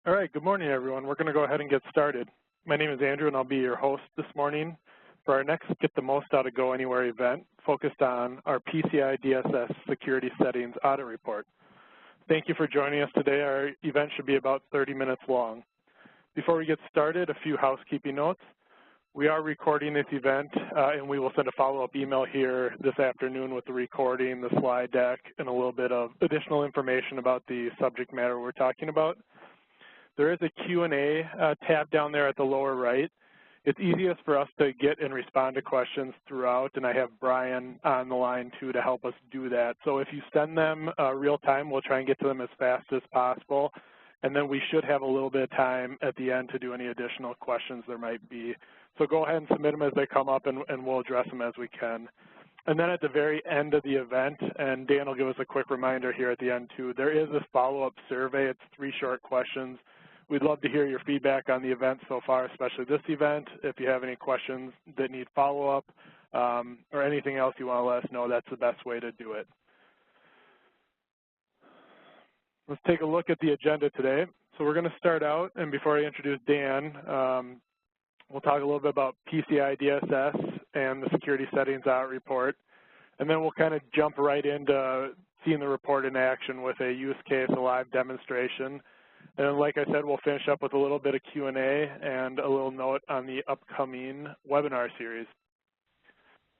All right, good morning, everyone. We're going to go ahead and get started. My name is Andrew, and I'll be your host this morning for our next Get the Most Out of GoAnywhere event focused on our PCI DSS security settings audit report. Thank you for joining us today. Our event should be about 30 minutes long. Before we get started, a few housekeeping notes. We are recording this event, and we will send a follow-up email here this afternoon with the recording, the slide deck, and a little bit of additional information about the subject matter we're talking about. There is a Q&A tab down there at the lower right. It's easiest for us to get and respond to questions throughout, and I have Brian on the line too to help us do that. So if you send them real time, we'll try and get to them as fast as possible, and then we should have a little bit of time at the end to do any additional questions there might be. So go ahead and submit them as they come up, and we'll address them as we can. And then at the very end of the event, and Dan will give us a quick reminder here at the end too, there is this follow-up survey. It's 3 short questions. We'd love to hear your feedback on the event so far, especially this event. If you have any questions that need follow-up or anything else you want to let us know, that's the best way to do it. Let's take a look at the agenda today. So we're going to start out, and before I introduce Dan, we'll talk a little bit about PCI DSS and the security settings audit report. And then we'll kind of jump right into seeing the report in action with a use case, a live demonstration. And like I said, we'll finish up with a little bit of Q&A and a little note on the upcoming webinar series.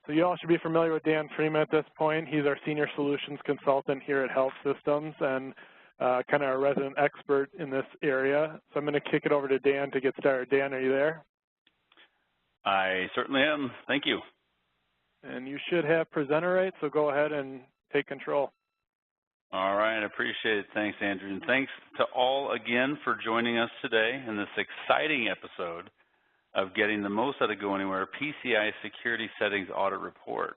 So you all should be familiar with Dan Freeman at this point. He's our Senior Solutions Consultant here at Health Systems and kind of our resident expert in this area. So I'm going to kick it over to Dan to get started. Dan, are you there? I certainly am. Thank you. And you should have presenter rights, so go ahead and take control. All right, I appreciate it. Thanks, Andrew. And thanks to all again for joining us today in this exciting episode of Getting the Most Out of GoAnywhere PCI Security Settings Audit Report.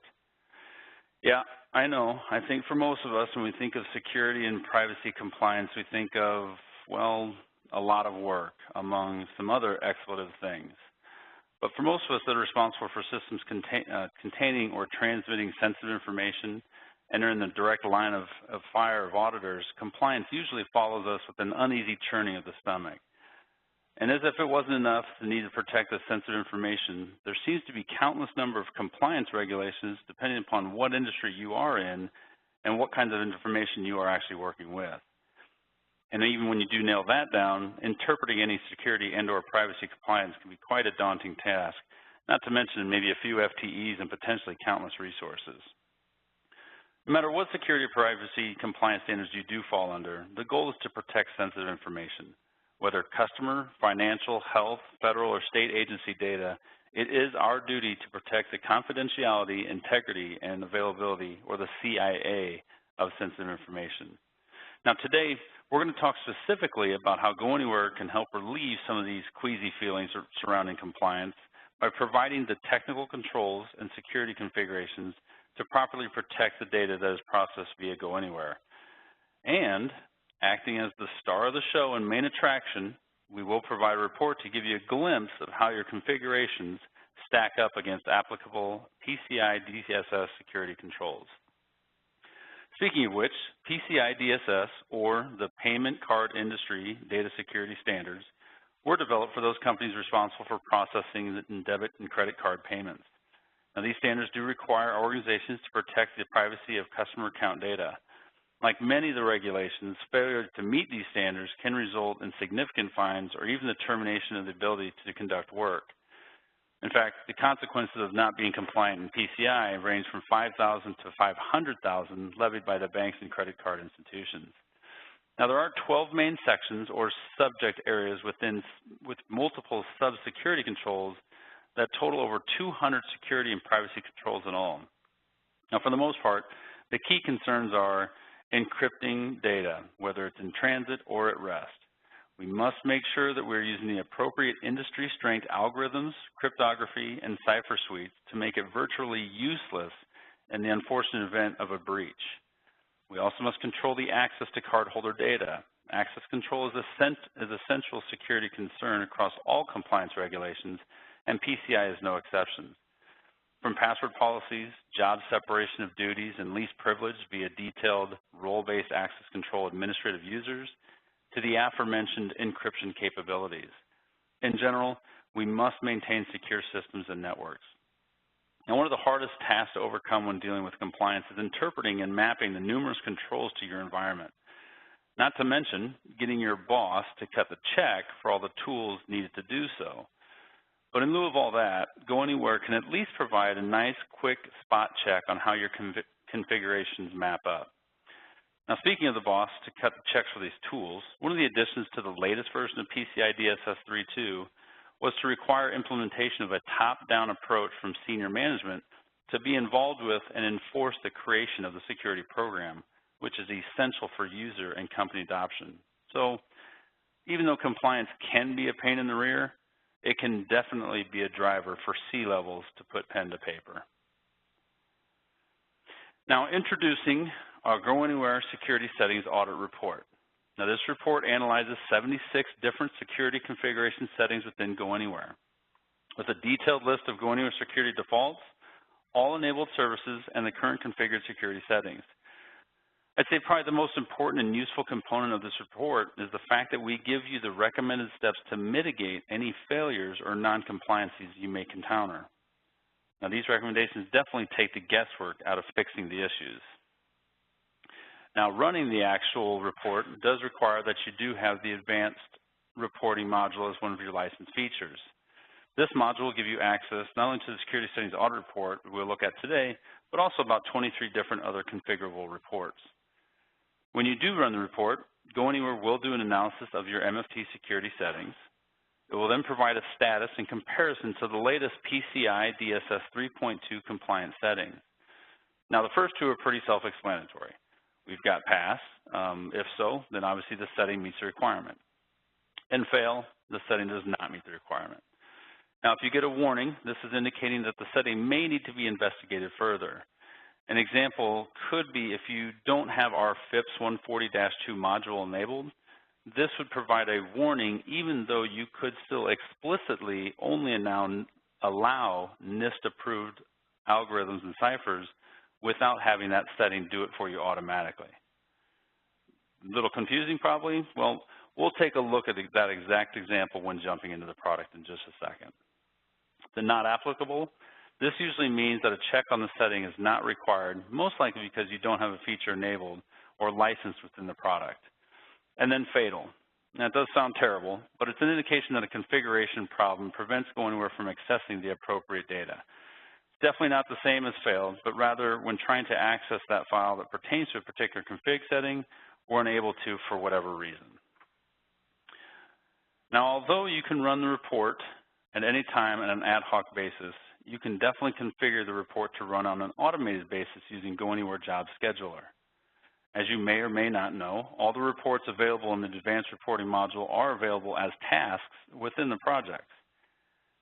Yeah, I know. I think for most of us, when we think of security and privacy compliance, we think of, well, a lot of work among some other expletive things. But for most of us that are responsible for systems containing or transmitting sensitive information and are in the direct line of fire of auditors, compliance usually follows us with an uneasy churning of the stomach. And as if it wasn't enough, the need to protect the sensitive information, there seems to be countless number of compliance regulations depending upon what industry you are in and what kinds of information you are actually working with. And even when you do nail that down, interpreting any security and or privacy compliance can be quite a daunting task, not to mention maybe a few FTEs and potentially countless resources. No matter what security or privacy compliance standards you do fall under, the goal is to protect sensitive information. Whether customer, financial, health, federal, or state agency data, it is our duty to protect the confidentiality, integrity, and availability, or the CIA, of sensitive information. Now today, we're going to talk specifically about how GoAnywhere can help relieve some of these queasy feelings surrounding compliance by providing the technical controls and security configurations to properly protect the data that is processed via GoAnywhere. And acting as the star of the show and main attraction, we will provide a report to give you a glimpse of how your configurations stack up against applicable PCI DSS security controls. Speaking of which, PCI DSS, or the Payment Card Industry Data Security Standards, were developed for those companies responsible for processing debit and credit card payments. Now, these standards do require organizations to protect the privacy of customer account data. Like many of the regulations, failure to meet these standards can result in significant fines or even the termination of the ability to conduct work. In fact, the consequences of not being compliant in PCI range from $5,000 to $500,000 levied by the banks and credit card institutions. Now, there are 12 main sections or subject areas with multiple sub-security controls that total over 200 security and privacy controls in all. Now, for the most part, the key concerns are encrypting data, whether it's in transit or at rest. We must make sure that we're using the appropriate industry-strength algorithms, cryptography, and cipher suites to make it virtually useless in the unfortunate event of a breach. We also must control the access to cardholder data. Access control is essential security concern across all compliance regulations, and PCI is no exception. From password policies, job separation of duties, and least privilege via detailed role-based access control administrative users, to the aforementioned encryption capabilities. In general, we must maintain secure systems and networks. Now, one of the hardest tasks to overcome when dealing with compliance is interpreting and mapping the numerous controls to your environment. Not to mention getting your boss to cut the check for all the tools needed to do so. But in lieu of all that, GoAnywhere can at least provide a nice, quick spot check on how your configurations map up. Now, speaking of the boss to cut the checks for these tools, one of the additions to the latest version of PCI DSS 3.2 was to require implementation of a top-down approach from senior management to be involved with and enforce the creation of the security program, which is essential for user and company adoption. So, even though compliance can be a pain in the rear, it can definitely be a driver for C-levels to put pen to paper. Now, introducing our GoAnywhere Security Settings Audit Report. Now, this report analyzes 76 different security configuration settings within GoAnywhere, with a detailed list of GoAnywhere security defaults, all enabled services, and the current configured security settings. I'd say probably the most important and useful component of this report is the fact that we give you the recommended steps to mitigate any failures or non-compliances you may encounter. Now, these recommendations definitely take the guesswork out of fixing the issues. Now, running the actual report does require that you do have the advanced reporting module as one of your licensed features. This module will give you access not only to the security settings audit report we'll look at today, but also about 23 different other configurable reports. When you do run the report, GoAnywhere will do an analysis of your MFT security settings. It will then provide a status in comparison to the latest PCI DSS 3.2 compliance settings. Now, the first two are pretty self-explanatory. We've got pass. If so, then obviously the setting meets the requirement. And fail, the setting does not meet the requirement. Now, if you get a warning, this is indicating that the setting may need to be investigated further. An example could be if you don't have our FIPS 140-2 module enabled, this would provide a warning even though you could still explicitly only allow NIST-approved algorithms and ciphers without having that setting do it for you automatically. A little confusing probably? Well, we'll take a look at that exact example when jumping into the product in just a second. The not applicable, this usually means that a check on the setting is not required, most likely because you don't have a feature enabled or licensed within the product. And then fatal. Now, it does sound terrible, but it's an indication that a configuration problem prevents GoAnywhere from accessing the appropriate data. Definitely not the same as failed, but rather when trying to access that file that pertains to a particular config setting, we're unable to for whatever reason. Now, although you can run the report at any time on an ad hoc basis, you can definitely configure the report to run on an automated basis using GoAnywhere Job Scheduler. As you may or may not know, all the reports available in the advanced reporting module are available as tasks within the projects.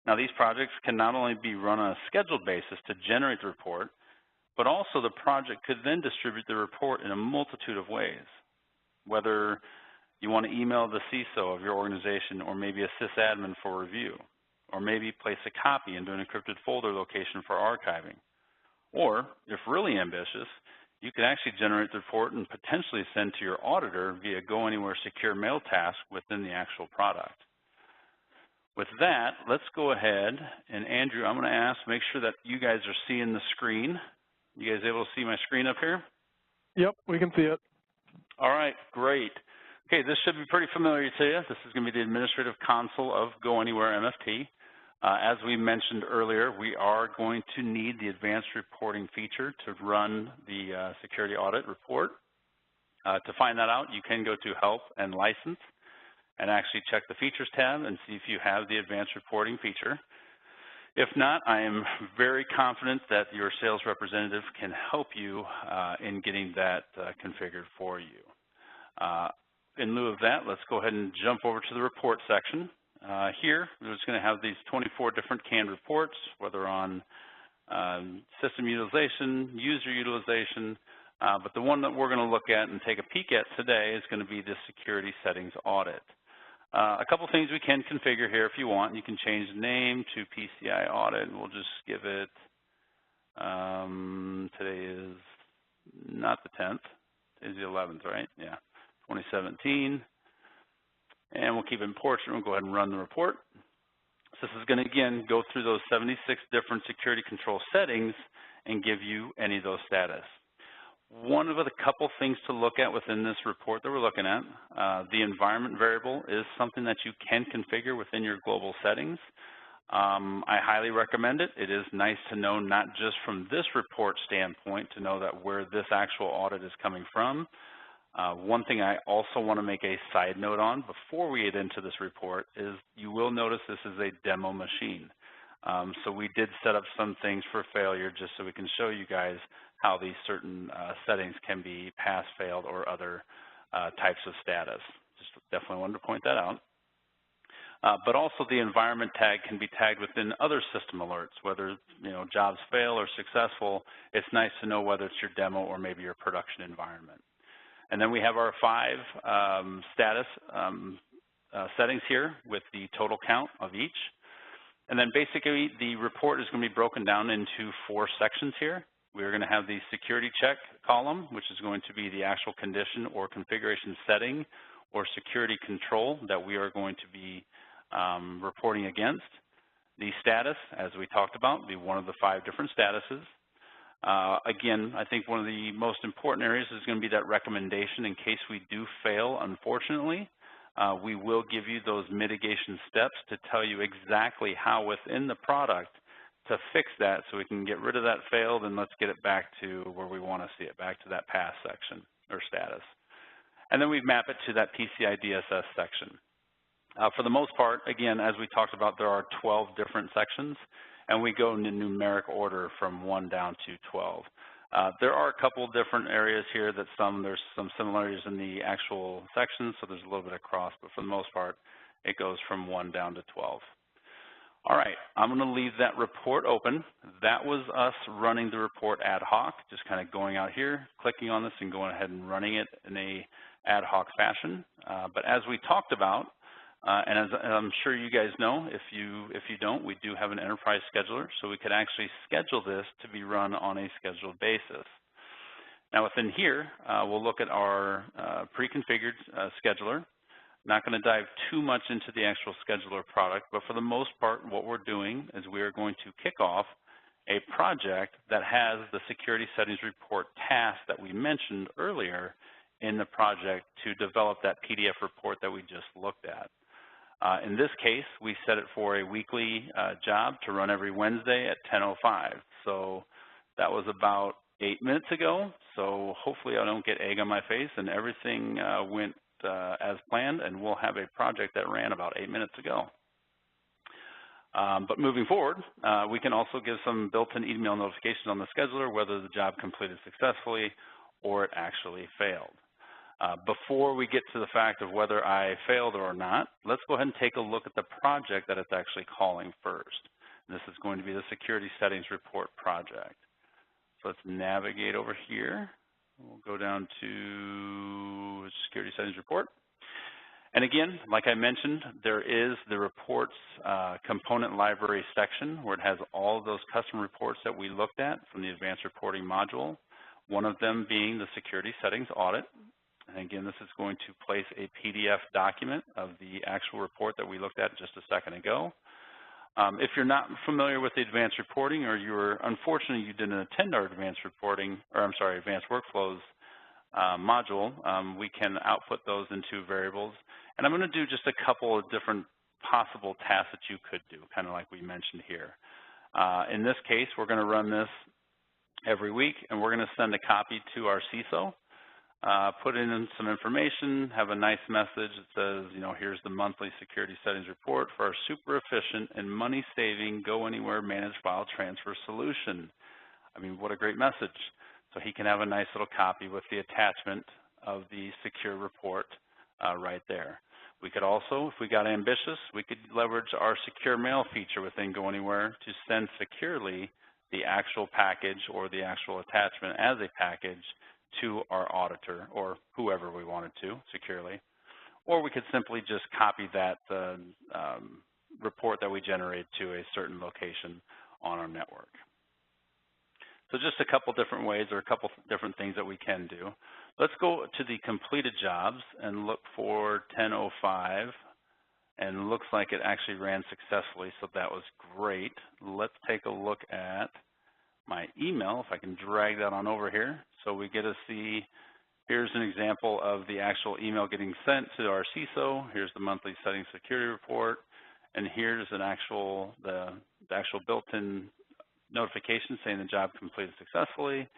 Now, these projects can not only be run on a scheduled basis to generate the report, but also the project could then distribute the report in a multitude of ways. Whether you want to email the CISO of your organization or maybe a sysadmin for review, or maybe place a copy into an encrypted folder location for archiving. Or, if really ambitious, you could actually generate the report and potentially send to your auditor via GoAnywhere secure mail task within the actual product. With that, let's go ahead, and Andrew, I'm going to ask, make sure that you guys are seeing the screen. You guys able to see my screen up here? Yep, we can see it. All right, great. Okay, this should be pretty familiar to you. This is going to be the administrative console of GoAnywhere MFT. As we mentioned earlier, we are going to need the advanced reporting feature to run the security audit report. To find that out, you can go to Help and License and actually check the Features tab and see if you have the advanced reporting feature. If not, I am very confident that your sales representative can help you in getting that configured for you. In lieu of that, let's go ahead and jump over to the report section. Here, we're just going to have these 24 different canned reports, whether on system utilization, user utilization, but the one that we're going to look at and take a peek at today is going to be the security settings audit. A couple things we can configure here if you want. You can change the name to PCI audit, and we'll just give it, today is not the 10th, today's the 11th, right? Yeah, 2017. And we'll keep it in portrait. We'll go ahead and run the report. So this is going to, again, go through those 76 different security control settings and give you any of those status. One of the couple things to look at within this report that we're looking at, the environment variable is something that you can configure within your global settings. I highly recommend it. It is nice to know, not just from this report standpoint, to know that where this actual audit is coming from. One thing I also want to make a side note on before we get into this report is you will notice this is a demo machine. So we did set up some things for failure just so we can show you guys how these certain settings can be pass, failed, or other types of status. Just definitely wanted to point that out. But also the environment tag can be tagged within other system alerts, whether jobs fail or successful. It's nice to know whether it's your demo or maybe your production environment. And then we have our 5 status settings here with the total count of each. And then basically the report is going to be broken down into 4 sections here. We're going to have the security check column, which is going to be the actual condition or configuration setting or security control that we are going to be reporting against. The status, as we talked about, will be one of the 5 different statuses. Again, I think one of the most important areas is going to be that recommendation in case we do fail, unfortunately. We will give you those mitigation steps to tell you exactly how within the product to fix that so we can get rid of that failed and let's get it back to where we want to see it, back to that pass section or status. And then we map it to that PCI DSS section. For the most part, again, as we talked about, there are 12 different sections, and we go in numeric order from 1 down to 12. There are a couple of different areas here that there's some similarities in the actual sections, so there's a little bit of cross, but for the most part, it goes from 1 down to 12. All right, I'm going to leave that report open. That was us running the report ad hoc, just kind of going out here, clicking on this, and going ahead and running it in a ad hoc fashion. But as we talked about, and as I'm sure you guys know, if you don't, we do have an enterprise scheduler, so we could actually schedule this to be run on a scheduled basis. Now within here, we'll look at our pre-configured scheduler. Not going to dive too much into the actual scheduler product, but for the most part, what we're doing is we are going to kick off a project that has the security settings report task that we mentioned earlier in the project to develop that PDF report that we just looked at. In this case, we set it for a weekly job to run every Wednesday at 10:05. So that was about 8 minutes ago. So hopefully I don't get egg on my face and everything went as planned, and we'll have a project that ran about 8 minutes ago. But moving forward, we can also give some built-in email notifications on the scheduler whether the job completed successfully or it actually failed. Before we get to the fact of whether I failed or not, let's go ahead and take a look at the project that it's actually calling first. This is going to be the Security Settings Report project. So let's navigate over here. We'll go down to Security Settings Report. And again, like I mentioned, there is the reports component library section where it has all of those custom reports that we looked at from the advanced reporting module, one of them being the security settings audit. And again, this is going to place a PDF document of the actual report that we looked at just a second ago. If you're not familiar with the advanced reporting, or unfortunately you didn't attend our advanced reporting, or I'm sorry, advanced workflows module, we can output those into variables. And I'm going to do just a couple of different possible tasks that you could do, kind of like we mentioned here. In this case, we're going to run this every week, and we're going to send a copy to our CISO. Put in some information, have a nice message that says, here's the monthly security settings report for our super efficient and money-saving GoAnywhere managed file transfer solution. I mean, what a great message. So he can have a nice little copy with the attachment of the secure report right there. We could also, if we got ambitious, we could leverage our secure mail feature within GoAnywhere to send securely the actual package or the actual attachment as a package to our auditor or whoever we wanted to securely. Or we could simply just copy that report that we generated to a certain location on our network. So just a couple different ways or a couple different things that we can do. Let's go to the completed jobs and look for 10:05, and it looks like it actually ran successfully, so that was great. Let's take a look at my email, if I can drag that on over here. So we get to see, here's an example of the actual email getting sent to our CISO. Here's the monthly settings security report, and here's an actual, the actual built-in notification saying the job completed successfully,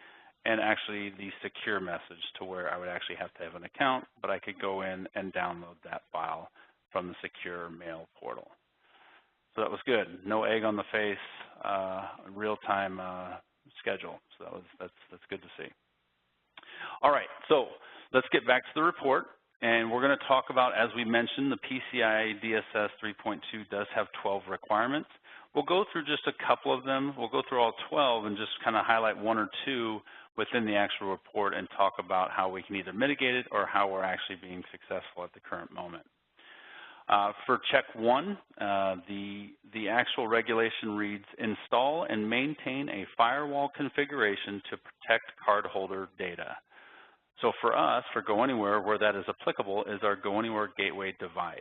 and actually the secure message to where I would actually have to have an account, but I could go in and download that file from the secure mail portal. So that was good. No egg on the face, real-time schedule. So that's good to see. All right, so let's get back to the report, and we're going to talk about, as we mentioned, the PCI DSS 3.2 does have 12 requirements. We'll go through just a couple of them. We'll go through all 12 and just kind of highlight one or two within the actual report and talk about how we can either mitigate it or how we're actually being successful at the current moment. For check 1, the actual regulation reads, install and maintain a firewall configuration to protect cardholder data. So for us, for GoAnywhere, where that is applicable is our GoAnywhere gateway device.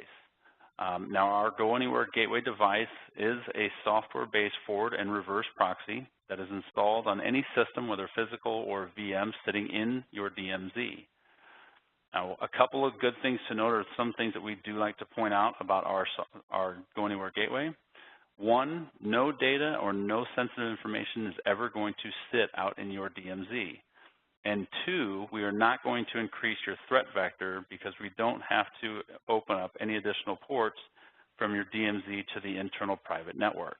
Now our GoAnywhere gateway device is a software-based forward and reverse proxy that is installed on any system, whether physical or VM, sitting in your DMZ. Now, a couple of good things to note are some things that we do like to point out about our GoAnywhere gateway. One, no data or no sensitive information is ever going to sit out in your DMZ. And two, we are not going to increase your threat vector because we don't have to open up any additional ports from your DMZ to the internal private network.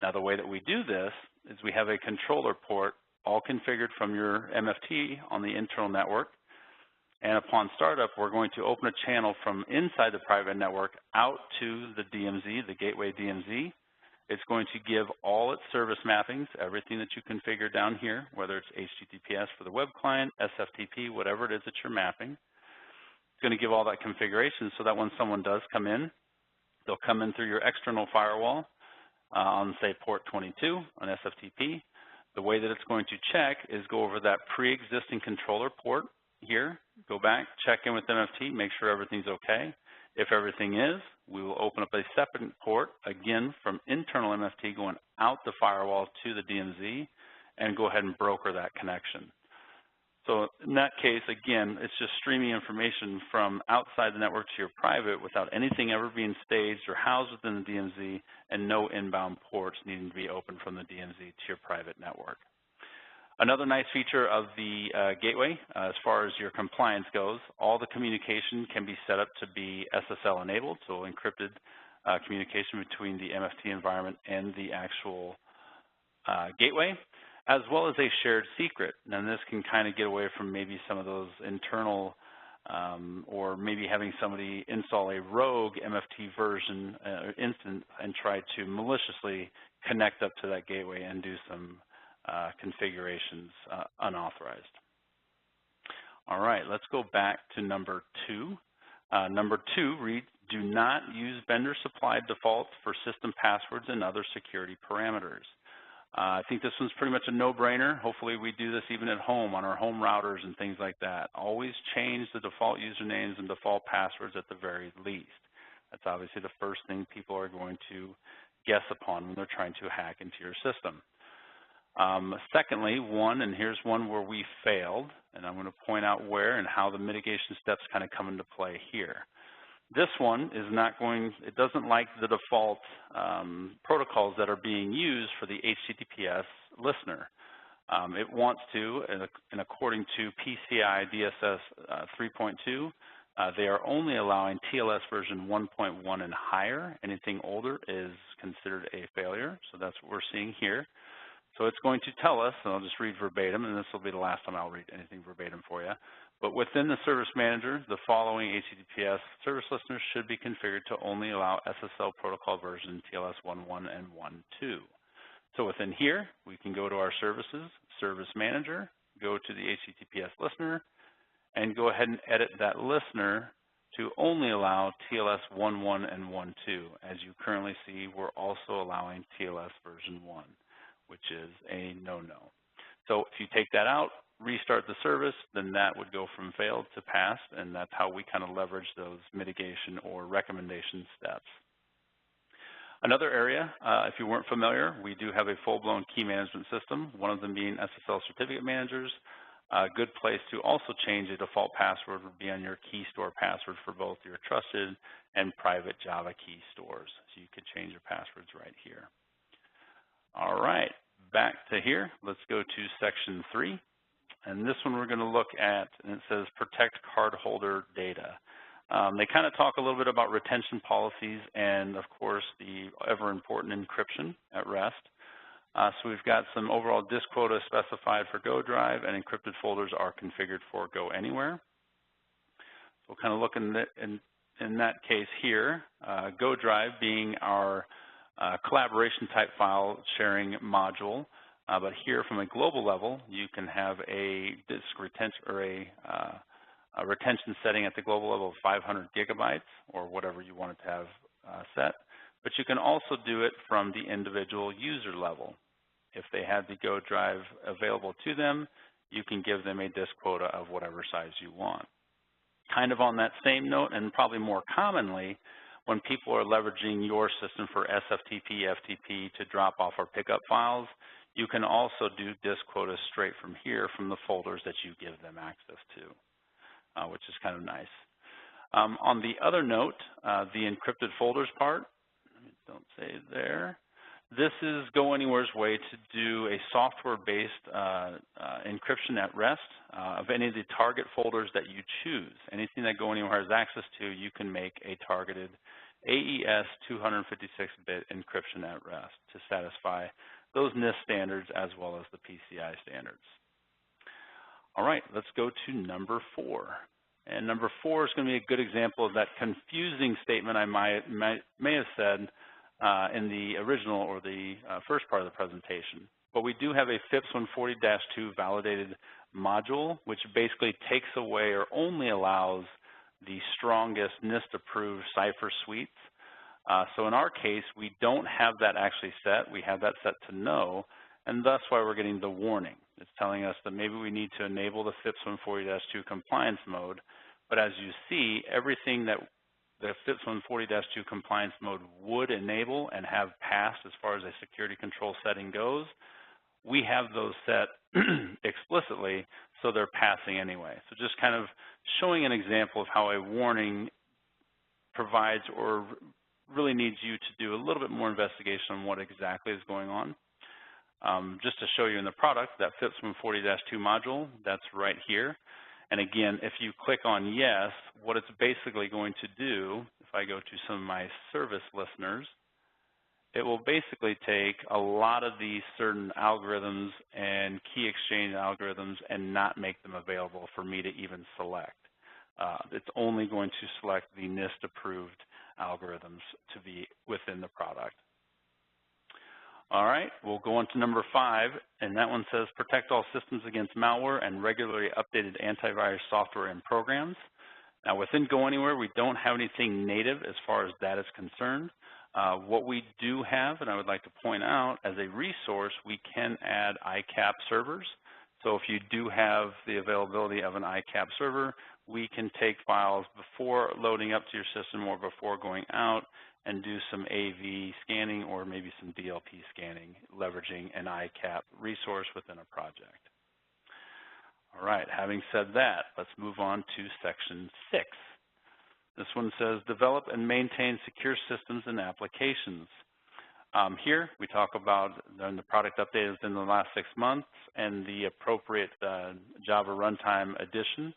Now, the way that we do this is we have a controller port all configured from your MFT on the internal network. And upon startup, we're going to open a channel from inside the private network out to the DMZ, the gateway DMZ. It's going to give all its service mappings, everything that you configure down here, whether it's HTTPS for the web client, SFTP, whatever it is that you're mapping. It's going to give all that configuration so that when someone does come in, they'll come in through your external firewall on, say, port 22 on SFTP. The way that it's going to check is go over that pre-existing controller port here, go back, check in with MFT, make sure everything's okay. If everything is, we will open up a separate port, again, from internal MFT going out the firewall to the DMZ and go ahead and broker that connection. So in that case, again, it's just streaming information from outside the network to your private without anything ever being staged or housed within the DMZ and no inbound ports needing to be opened from the DMZ to your private network. Another nice feature of the gateway, as far as your compliance goes, all the communication can be set up to be SSL enabled, so encrypted communication between the MFT environment and the actual gateway, as well as a shared secret. And this can kind of get away from maybe some of those internal or maybe having somebody install a rogue MFT version instance and try to maliciously connect up to that gateway and do some configurations unauthorized. All right, let's go back to number 2. Number 2 reads, do not use vendor supplied defaults for system passwords and other security parameters. I think this one's pretty much a no-brainer. Hopefully we do this even at home on our home routers and things like that. Always change the default usernames and default passwords at the very least. That's obviously the first thing people are going to guess upon when they're trying to hack into your system. Secondly, and here's one where we failed, and I'm going to point out where and how the mitigation steps kind of come into play here. This one is not it doesn't like the default protocols that are being used for the HTTPS listener. It wants to, and according to PCI DSS 3.2, they are only allowing TLS version 1.1 and higher. Anything older is considered a failure, so that's what we're seeing here. So it's going to tell us, and I'll just read verbatim, and this will be the last time I'll read anything verbatim for you. But within the service manager, the following HTTPS service listeners should be configured to only allow SSL protocol version TLS 1.1 and 1.2. So within here, we can go to our services, service manager, go to the HTTPS listener, and go ahead and edit that listener to only allow TLS 1.1 and 1.2. As you currently see, we're also allowing TLS version 1. Which is a no-no. So if you take that out, restart the service, then that would go from failed to passed, and that's how we kind of leverage those mitigation or recommendation steps. Another area, if you weren't familiar, we do have a full-blown key management system, one of them being SSL certificate managers. A good place to also change a default password would be on your key store password for both your trusted and private Java key stores. So you could change your passwords right here. All right, back to here. Let's go to section 3. And this one we're going to look at, and it says protect cardholder data. They kind of talk a little bit about retention policies and, of course, the ever-important encryption at rest. So we've got some overall disk quota specified for GoDrive, and encrypted folders are configured for GoAnywhere. So we'll kind of look in that case here, GoDrive being our collaboration type file sharing module. But here from a global level, you can have a disk retention or a retention setting at the global level of 500 gigabytes or whatever you want it to have set. But you can also do it from the individual user level. If they have the GoDrive available to them, you can give them a disk quota of whatever size you want. Kind of on that same note, and probably more commonly, when people are leveraging your system for SFTP, FTP to drop off or pick up files, you can also do disk quotas straight from here from the folders that you give them access to, which is kind of nice. On the other note, the encrypted folders part, don't say there. This is GoAnywhere's way to do a software-based encryption at rest of any of the target folders that you choose. Anything that GoAnywhere has access to, you can make a targeted AES 256-bit encryption at rest to satisfy those NIST standards as well as the PCI standards. All right, let's go to number 4. And number 4 is going to be a good example of that confusing statement I may have said in the original or the first part of the presentation. But we do have a FIPS 140-2 validated module, which basically takes away or only allows the strongest NIST-approved cipher suites. So in our case, we don't have that actually set. We have that set to no, and that's why we're getting the warning. It's telling us that maybe we need to enable the FIPS 140-2 compliance mode. But as you see, everything that the FIPS 140-2 compliance mode would enable and have passed as far as a security control setting goes, we have those set explicitly, so they're passing anyway. So just kind of showing an example of how a warning provides or really needs you to do a little bit more investigation on what exactly is going on. Just to show you in the product, that FIPS 140-2 module, that's right here. And again, if you click on yes, what it's basically going to do, if I go to some of my service listeners, it will basically take a lot of these certain algorithms and key exchange algorithms and not make them available for me to even select. It's only going to select the NIST-approved algorithms to be within the product. All right, we'll go on to number 5, and that one says protect all systems against malware and regularly updated antivirus software and programs. Now within GoAnywhere, we don't have anything native as far as that is concerned. What we do have, and I would like to point out, as a resource, we can add ICAP servers. So if you do have the availability of an ICAP server, we can take files before loading up to your system or before going out and do some AV scanning or maybe some DLP scanning, leveraging an ICAP resource within a project. All right, having said that, let's move on to section 6. This one says develop and maintain secure systems and applications. Here we talk about the product update within the last 6 months and the appropriate Java runtime addition.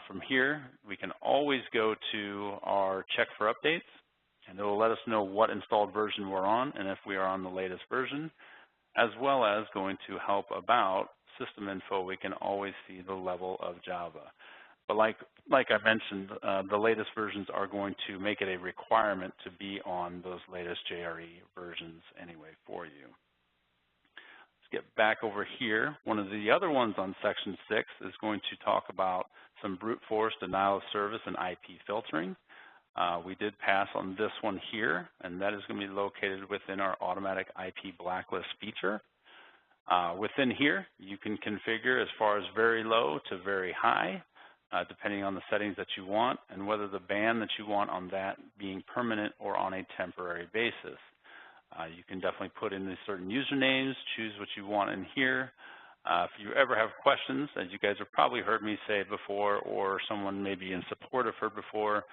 From here, we can always go to our check for updates, and it will let us know what installed version we're on and if we are on the latest version, as well as going to help about system info. We can always see the level of Java. But like I mentioned, the latest versions are going to make it a requirement to be on those latest JRE versions anyway for you. Let's get back over here. One of the other ones on section 6 is going to talk about some brute force denial of service and IP filtering. We did pass on this one here, and that is going to be located within our automatic IP blacklist feature. Within here, you can configure as far as very low to very high, depending on the settings that you want and whether the ban that you want on that being permanent or on a temporary basis. You can definitely put in these certain usernames, choose what you want in here. If you ever have questions, as you guys have probably heard me say before, or someone maybe in support have heard before,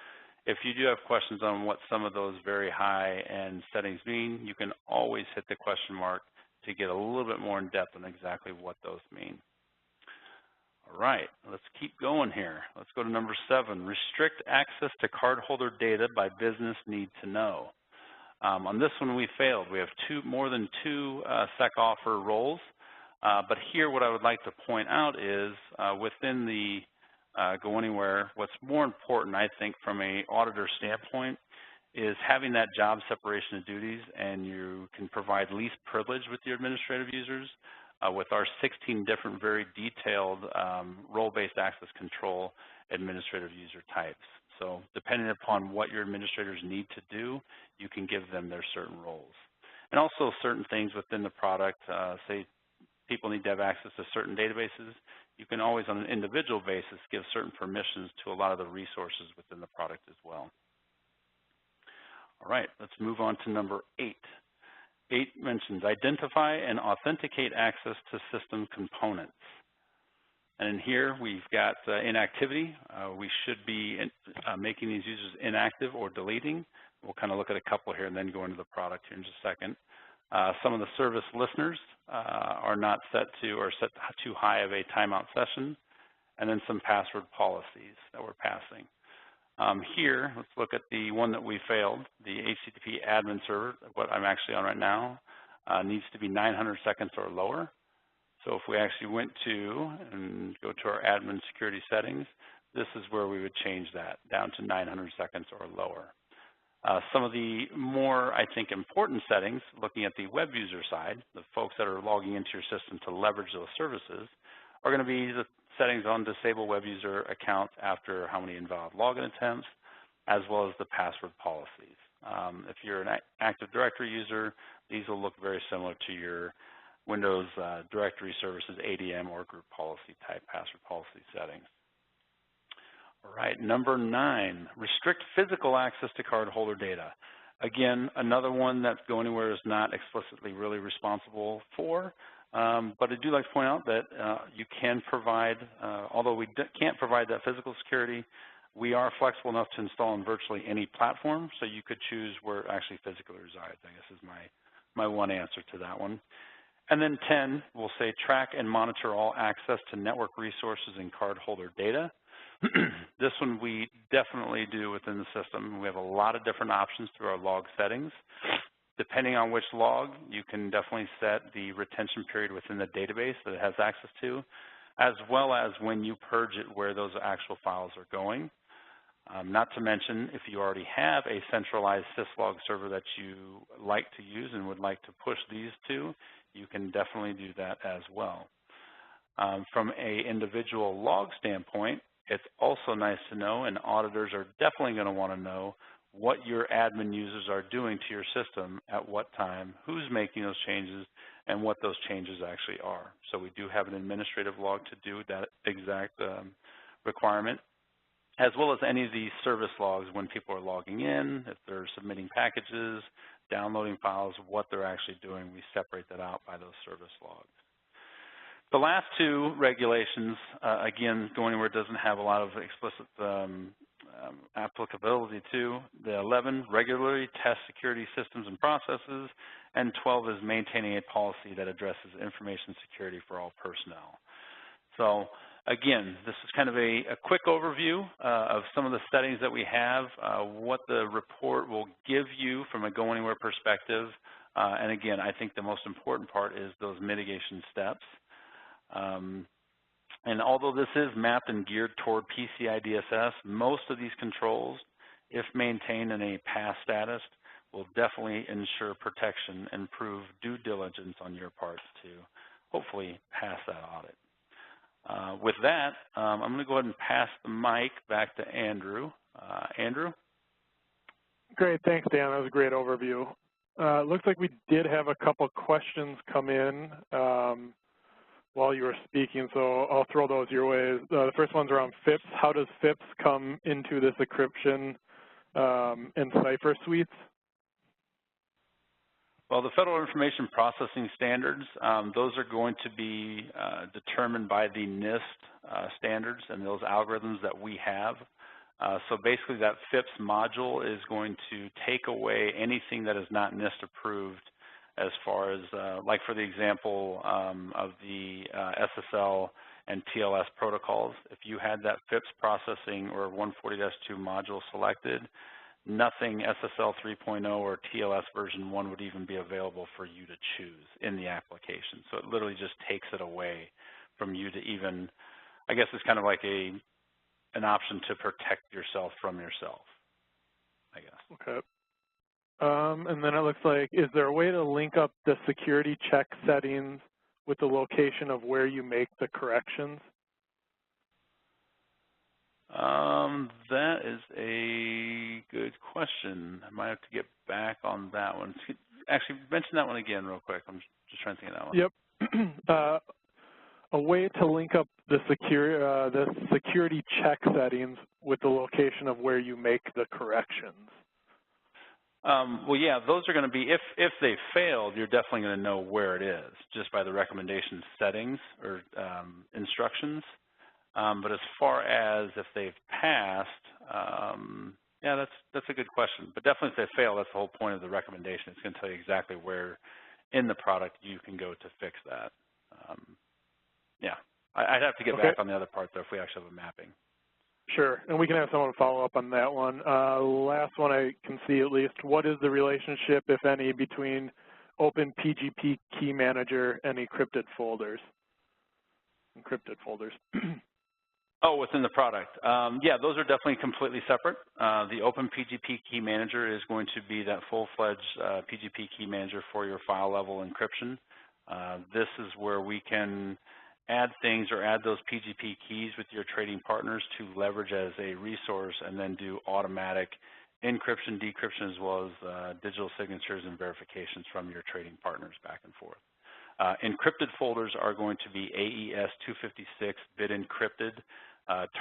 if you do have questions on what some of those very high-end settings mean, you can always hit the question mark to get a little bit more in depth on exactly what those mean. All right, let's keep going here. Let's go to number 7, restrict access to cardholder data by business need to know. On this one, we failed. We have more than 2 SEC offer roles, but here what I would like to point out is within the GoAnywhere, what's more important, I think, from an auditor standpoint, is having that job separation of duties, and you can provide least privilege with your administrative users with our 16 different very detailed role-based access control administrative user types. So depending upon what your administrators need to do, you can give them their certain roles. And also certain things within the product, say people need to have access to certain databases, you can always on an individual basis give certain permissions to a lot of the resources within the product as well. All right, let's move on to number 8. 8 mentions identify and authenticate access to system components. And in here, we've got inactivity. We should be making these users inactive or deleting. We'll kind of look at a couple here and then go into the product here in just a second. Some of the service listeners are not set to or set too high of a timeout session, and then some password policies that we're passing. Here, let's look at the one that we failed, the HTTP admin server. What I'm actually on right now needs to be 900 seconds or lower. So if we actually went to and go to our admin security settings, this is where we would change that down to 900 seconds or lower. Some of the more, I think, important settings, looking at the web user side, the folks that are logging into your system to leverage those services, are going to be the settings on disable web user accounts after how many invalid login attempts, as well as the password policies. If you're an Active Directory user, these will look very similar to your Windows Directory Services ADM or group policy type password policy settings. All right, number 9, restrict physical access to cardholder data. Again, another one that GoAnywhere is not explicitly really responsible for, but I do like to point out that you can provide, although we can't provide that physical security, we are flexible enough to install on virtually any platform, so you could choose where it actually physically resides, I guess is my one answer to that one. And then 10, we'll say track and monitor all access to network resources and cardholder data. This one we definitely do within the system. We have a lot of different options through our log settings. Depending on which log, you can definitely set the retention period within the database that it has access to, as well as when you purge it, where those actual files are going. Not to mention, if you already have a centralized syslog server that you like to use and would like to push these to, you can definitely do that as well. From an individual log standpoint, it's also nice to know, and auditors are definitely going to want to know, what your admin users are doing to your system at what time, who's making those changes, and what those changes actually are. So we do have an administrative log to do that exact requirement, as well as any of these service logs when people are logging in, if they're submitting packages, downloading files, what they're actually doing. We separate that out by those service logs. The last 2 regulations, again, GoAnywhere doesn't have a lot of explicit applicability to. The 11, regularly test security systems and processes, and 12 is maintaining a policy that addresses information security for all personnel. So again, this is kind of a quick overview of some of the settings that we have, what the report will give you from a GoAnywhere perspective. And again, I think the most important part is those mitigation steps. And although this is mapped and geared toward PCI DSS, most of these controls, if maintained in a pass status, will definitely ensure protection and prove due diligence on your part to hopefully pass that audit. With that, I'm going to go ahead and pass the mic back to Andrew. Andrew? Great, thanks, Dan. That was a great overview. Looks like we did have a couple questions come in while you were speaking, so I'll throw those your way. The first one's around FIPS. How does FIPS come into this encryption and cipher suites? Well, the Federal Information Processing Standards, those are going to be determined by the NIST standards and those algorithms that we have. So basically that FIPS module is going to take away anything that is not NIST approved as far as, like for the example of the SSL and TLS protocols. If you had that FIPS processing or 140-2 module selected, nothing SSL 3.0 or TLS version 1 would even be available for you to choose in the application. So it literally just takes it away from you to even, I guess it's kind of like an option to protect yourself from yourself, I guess. Okay. And then it looks like, is there a way to link up the security check settings with the location of where you make the corrections? That is a good question. I might have to get back on that one. Actually, mention that one again real quick. I'm just trying to think of that one. Yep. A way to link up the security check settings with the location of where you make the corrections. Well, yeah, those are going to be, if they failed, you're definitely going to know where it is just by the recommendation settings or instructions. But as far as if they've passed, yeah, that's a good question. But definitely if they fail, that's the whole point of the recommendation. It's going to tell you exactly where in the product you can go to fix that. Yeah, I'd have to get back on the other part, though, if we actually have a mapping. Sure, and we can have someone follow up on that one. Last one I can see at least. What is the relationship, if any, between Open PGP Key Manager and encrypted folders? Oh, within the product. Yeah, those are definitely completely separate. The Open PGP Key Manager is going to be that full-fledged PGP Key Manager for your file level encryption. This is where we can add things or add those PGP keys with your trading partners to leverage as a resource and then do automatic encryption, decryption, as well as digital signatures and verifications from your trading partners back and forth. Encrypted folders are going to be AES 256 bit encrypted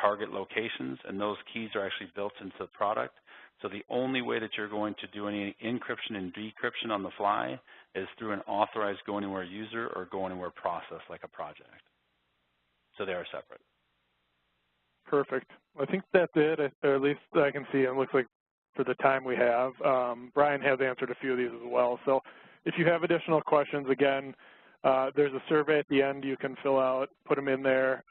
target locations, and those keys are actually built into the product. So the only way that you're going to do any encryption and decryption on the fly is through an authorized GoAnywhere user or GoAnywhere process like a project. So they are separate. Perfect. I think that's it, or at least I can see. It looks like for the time we have. Brian has answered a few of these as well. So if you have additional questions, again, there's a survey at the end you can fill out, put them in there.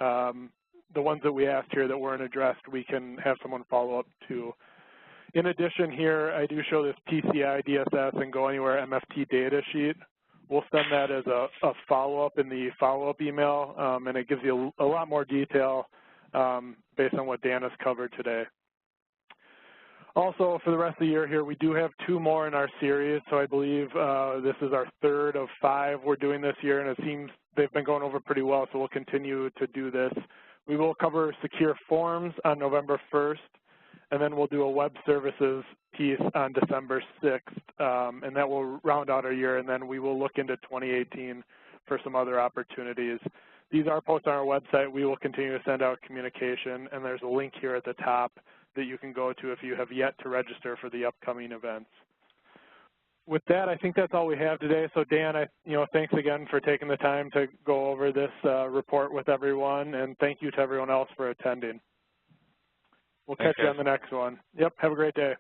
The ones that we asked here that weren't addressed, we can have someone follow up to. In addition here, I do show this PCI DSS and GoAnywhere MFT data sheet. We'll send that as a follow-up in the follow-up email, and it gives you a lot more detail based on what Dan has covered today. Also, for the rest of the year here, we do have 2 more in our series, so I believe this is our 3rd of 5 we're doing this year, and it seems they've been going over pretty well, so we'll continue to do this. We will cover secure forms on November 1st, and then we'll do a web services piece on December 6th, and that will round out our year, and then we will look into 2018 for some other opportunities. These are posted on our website. We will continue to send out communication, and there's a link here at the top that you can go to if you have yet to register for the upcoming events. With that, I think that's all we have today. So Dan, thanks again for taking the time to go over this report with everyone, and thank you to everyone else for attending. We'll catch you on the next one. Yep, have a great day.